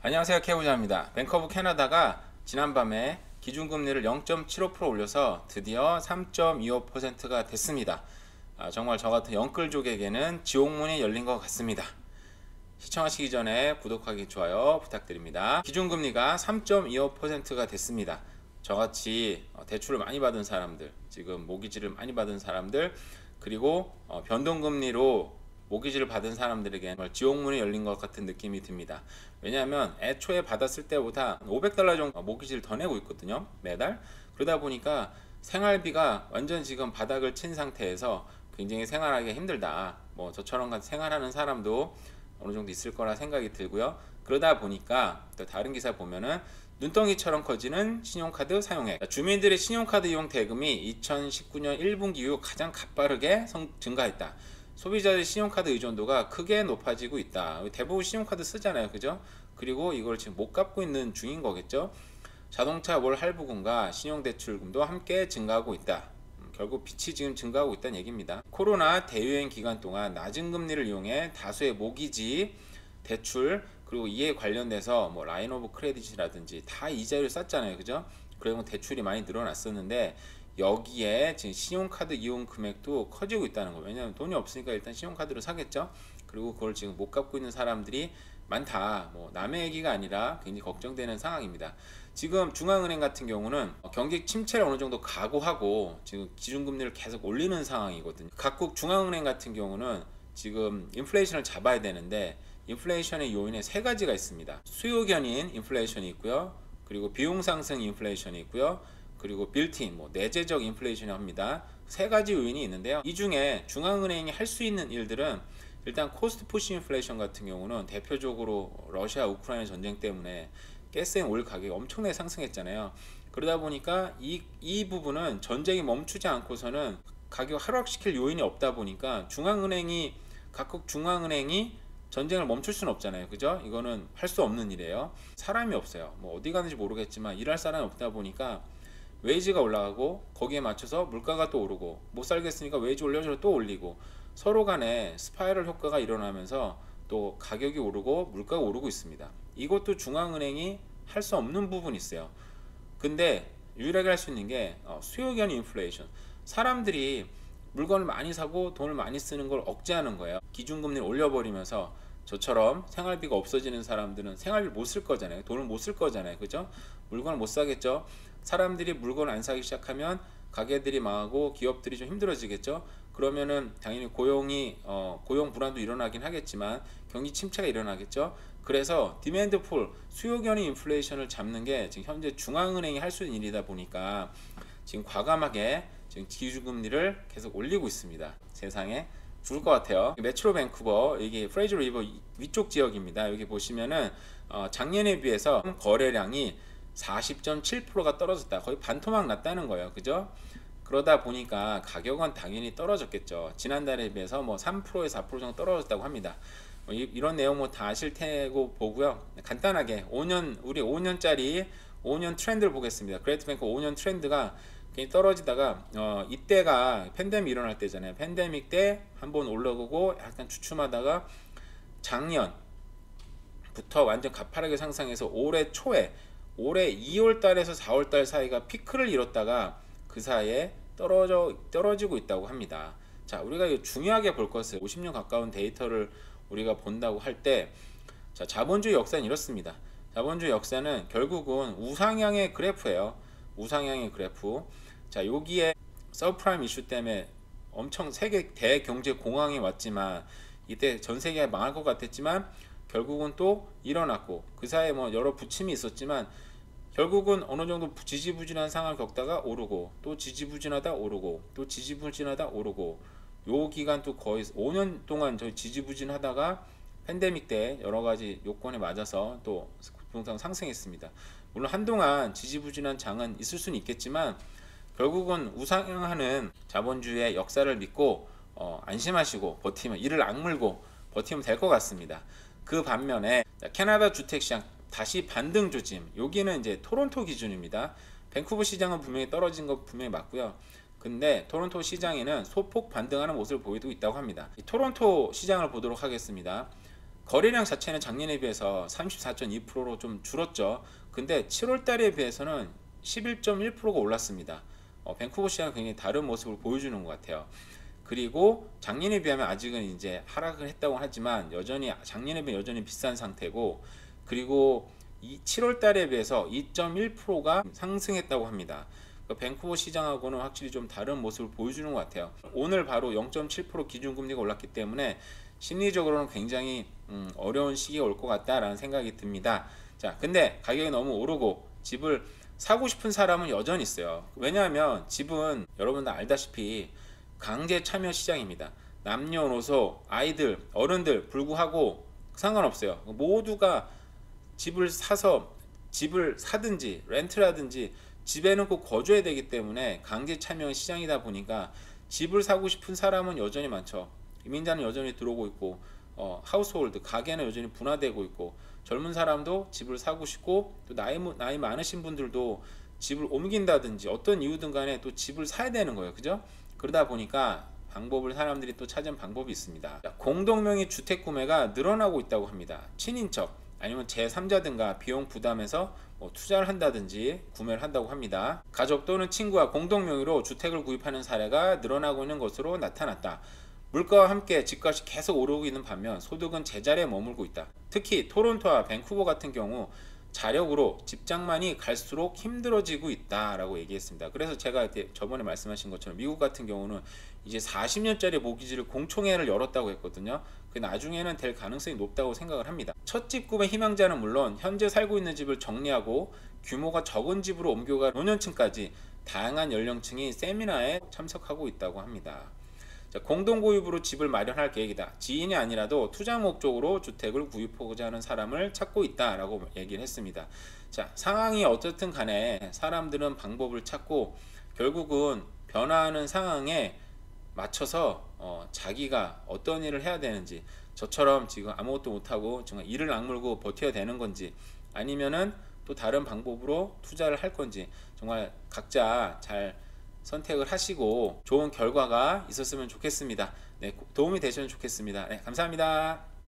안녕하세요, 케이부자입니다. 뱅크 오브 캐나다가 지난밤에 기준금리를 0.75% 올려서 드디어 3.25%가 됐습니다. 정말 저 같은 영끌족에게는 지옥문이 열린 것 같습니다. 시청하시기 전에 구독하기, 좋아요 부탁드립니다. 기준금리가 3.25%가 됐습니다. 저같이 대출을 많이 받은 사람들, 지금 모기지를 많이 받은 사람들, 그리고 변동금리로 모기지를 받은 사람들에게 정말 지옥문이 열린 것 같은 느낌이 듭니다. 왜냐하면 애초에 받았을 때보다 $500 정도 모기지를 더 내고 있거든요, 매달. 그러다 보니까 생활비가 완전 지금 바닥을 친 상태에서 굉장히 생활하기 힘들다. 뭐 저처럼 생활하는 사람도 어느 정도 있을 거라 생각이 들고요. 그러다 보니까 또 다른 기사 보면은 눈덩이처럼 커지는 신용카드 사용액. 주민들의 신용카드 이용 대금이 2019년 1분기 이후 가장 가파르게 증가했다. 소비자의 신용카드 의존도가 크게 높아지고 있다. 대부분 신용카드 쓰잖아요, 그죠? 그리고 이걸 지금 못 갚고 있는 중인 거겠죠. 자동차 월 할부금과 신용대출금도 함께 증가하고 있다. 결국 빚이 지금 증가하고 있다는 얘기입니다. 코로나 대유행 기간 동안 낮은 금리를 이용해 다수의 모기지, 대출, 그리고 이에 관련돼서 뭐 라인 오브 크레딧이라든지 다 이자율을 쌌잖아요, 그죠? 그리고 대출이 많이 늘어났었는데 여기에 지금 신용카드 이용 금액도 커지고 있다는 거예요. 왜냐하면 돈이 없으니까 일단 신용카드로 사겠죠. 그리고 그걸 지금 못 갚고 있는 사람들이 많다. 뭐 남의 얘기가 아니라 굉장히 걱정되는 상황입니다. 지금 중앙은행 같은 경우는 경기 침체를 어느 정도 각오하고 지금 기준금리를 계속 올리는 상황이거든요. 각국 중앙은행 같은 경우는 지금 인플레이션을 잡아야 되는데 인플레이션의 요인에 세 가지가 있습니다. 수요 견인 인플레이션이 있고요. 그리고 비용 상승 인플레이션이 있고요. 그리고 빌트인, 내재적 인플레이션이 합니다. 세 가지 요인이 있는데요. 이 중에 중앙은행이 할 수 있는 일들은 일단 코스트 푸시 인플레이션 같은 경우는 대표적으로 러시아 우크라이나 전쟁 때문에 가스의 올 가격이 엄청나게 상승했잖아요. 그러다 보니까 이 부분은 전쟁이 멈추지 않고서는 가격 하락시킬 요인이 없다 보니까 각국 중앙은행이 전쟁을 멈출 수는 없잖아요, 그죠? 이거는 할 수 없는 일이에요. 사람이 없어요. 어디 가는지 모르겠지만 일할 사람이 없다 보니까 웨이지가 올라가고 거기에 맞춰서 물가가 또 오르고 못 살겠으니까 웨이지 올려줘서 또 올리고 서로 간에 스파이럴 효과가 일어나면서 또 가격이 오르고 물가가 오르고 있습니다. 이것도 중앙은행이 할 수 없는 부분이 있어요. 근데 유일하게 할 수 있는 게 수요 견인 인플레이션. 사람들이 물건을 많이 사고 돈을 많이 쓰는 걸 억제하는 거예요. 기준금리를 올려버리면서 저처럼 생활비가 없어지는 사람들은 생활비 못 쓸 거잖아요. 돈을 못 쓸 거잖아요, 그죠? 물건을 못 사겠죠. 사람들이 물건을 안 사기 시작하면 가게들이 망하고 기업들이 좀 힘들어지겠죠. 그러면은 당연히 고용 불안도 일어나긴 하겠지만 경기 침체가 일어나겠죠. 그래서 디맨드 폴, 수요 견인 인플레이션을 잡는 게 지금 현재 중앙은행이 할 수 있는 일이다 보니까 지금 과감하게 지금 기준금리를 계속 올리고 있습니다. 세상에 죽을 것 같아요. 메트로 밴쿠버, 이게 프레이저 리버 위쪽 지역입니다. 여기 보시면은 작년에 비해서 거래량이 40.7%가 떨어졌다. 거의 반토막 났다는 거예요, 그죠? 그러다 보니까 가격은 당연히 떨어졌겠죠. 지난달에 비해서 3%에서 4% 정도 떨어졌다고 합니다. 이런 내용 다 아실 테고 보고요. 간단하게 우리 5년짜리 5년 트렌드를 보겠습니다. 그레이트 뱅크 5년 트렌드가 굉장히 떨어지다가 이때가 팬데믹 일어날 때잖아요. 팬데믹 때 한번 올라오고 약간 주춤하다가 작년부터 완전 가파르게 상승해서 올해 2월달에서 4월달 사이가 피크를 이뤘다가 그 사이에 떨어지고 있다고 합니다. 자, 우리가 중요하게 볼 것은 50년 가까운 데이터를 우리가 본다고 할 때, 자, 자본주의 역사는 이렇습니다. 자본주의 역사는 결국은 우상향의 그래프예요. 우상향의 그래프. 자, 여기에 서브프라임 이슈 때문에 엄청 세계 대경제 공황이 왔지만 이때 전 세계가 망할 것 같았지만 결국은 또 일어났고 그 사이에 여러 부침이 있었지만 결국은 어느 정도 지지부진한 상황을 겪다가 오르고 또 지지부진하다 오르고 또 지지부진하다 오르고 요 기간 또 거의 5년 동안 저희 지지부진하다가 팬데믹 때 여러 가지 요건에 맞아서 또 부동산 상승했습니다. 물론 한동안 지지부진한 장은 있을 수는 있겠지만 결국은 우상향하는 자본주의의 역사를 믿고 안심하시고 버티면 이를 악물고 버티면 될 것 같습니다. 그 반면에 캐나다 주택시장 다시 반등 조짐. 여기는 이제 토론토 기준입니다. 밴쿠버 시장은 분명히 떨어진 거 분명히 맞고요. 근데 토론토 시장에는 소폭 반등하는 모습을 보이고 있다고 합니다. 이 토론토 시장을 보도록 하겠습니다. 거래량 자체는 작년에 비해서 34.2%로 좀 줄었죠. 근데 7월 달에 비해서는 11.1%가 올랐습니다. 밴쿠버 시장은 굉장히 다른 모습을 보여주는 것 같아요. 그리고 작년에 비하면 아직은 이제 하락을 했다고 하지만 여전히 작년에 비해 여전히 비싼 상태고, 그리고 7월 달에 비해서 2.1%가 상승했다고 합니다. 밴쿠버 시장하고는 확실히 좀 다른 모습을 보여주는 것 같아요. 오늘 바로 0.7% 기준금리가 올랐기 때문에 심리적으로는 굉장히 어려운 시기가 올 것 같다라는 생각이 듭니다. 자, 근데 가격이 너무 오르고 집을 사고 싶은 사람은 여전히 있어요. 왜냐하면 집은 여러분들 알다시피 강제 참여 시장입니다. 남녀노소, 아이들, 어른들 불구하고 상관없어요. 모두가 집을 사서 집을 사든지 렌트라든지 집에는 꼭 거주해야 되기 때문에 강제 참여 시장이다 보니까 집을 사고 싶은 사람은 여전히 많죠. 이민자는 여전히 들어오고 있고, 하우스홀드 가게는 여전히 분화되고 있고, 젊은 사람도 집을 사고 싶고, 또 나이 많으신 분들도 집을 옮긴다든지 어떤 이유든 간에 또 집을 사야 되는 거예요. 그죠? 그러다 보니까 방법을 사람들이 또 찾은 방법이 있습니다. 공동명의 주택 구매가 늘어나고 있다고 합니다. 친인척 아니면 제3자 등과 비용 부담해서 투자를 한다든지 구매를 한다고 합니다. 가족 또는 친구와 공동명의로 주택을 구입하는 사례가 늘어나고 있는 것으로 나타났다. 물가와 함께 집값이 계속 오르고 있는 반면 소득은 제자리에 머물고 있다. 특히 토론토와 밴쿠버 같은 경우 자력으로 집장만이 갈수록 힘들어지고 있다라고 얘기했습니다. 그래서 제가 저번에 말씀하신 것처럼 미국 같은 경우는 이제 40년짜리 모기지를 공총회를 열었다고 했거든요. 그 나중에는 될 가능성이 높다고 생각을 합니다. 첫 집 구매 희망자는 물론 현재 살고 있는 집을 정리하고 규모가 적은 집으로 옮겨갈 노년층까지 다양한 연령층이 세미나에 참석하고 있다고 합니다. 공동구입으로 집을 마련할 계획이다. 지인이 아니라도 투자 목적으로 주택을 구입하고자 하는 사람을 찾고 있다라고 얘기를 했습니다. 자, 상황이 어떻든 간에 사람들은 방법을 찾고 결국은 변화하는 상황에 맞춰서 자기가 어떤 일을 해야 되는지, 저처럼 지금 아무것도 못하고 정말 이를 악물고 버텨야 되는 건지, 아니면은 또 다른 방법으로 투자를 할 건지, 정말 각자 잘 선택을 하시고 좋은 결과가 있었으면 좋겠습니다. 네, 도움이 되시면 좋겠습니다. 네, 감사합니다.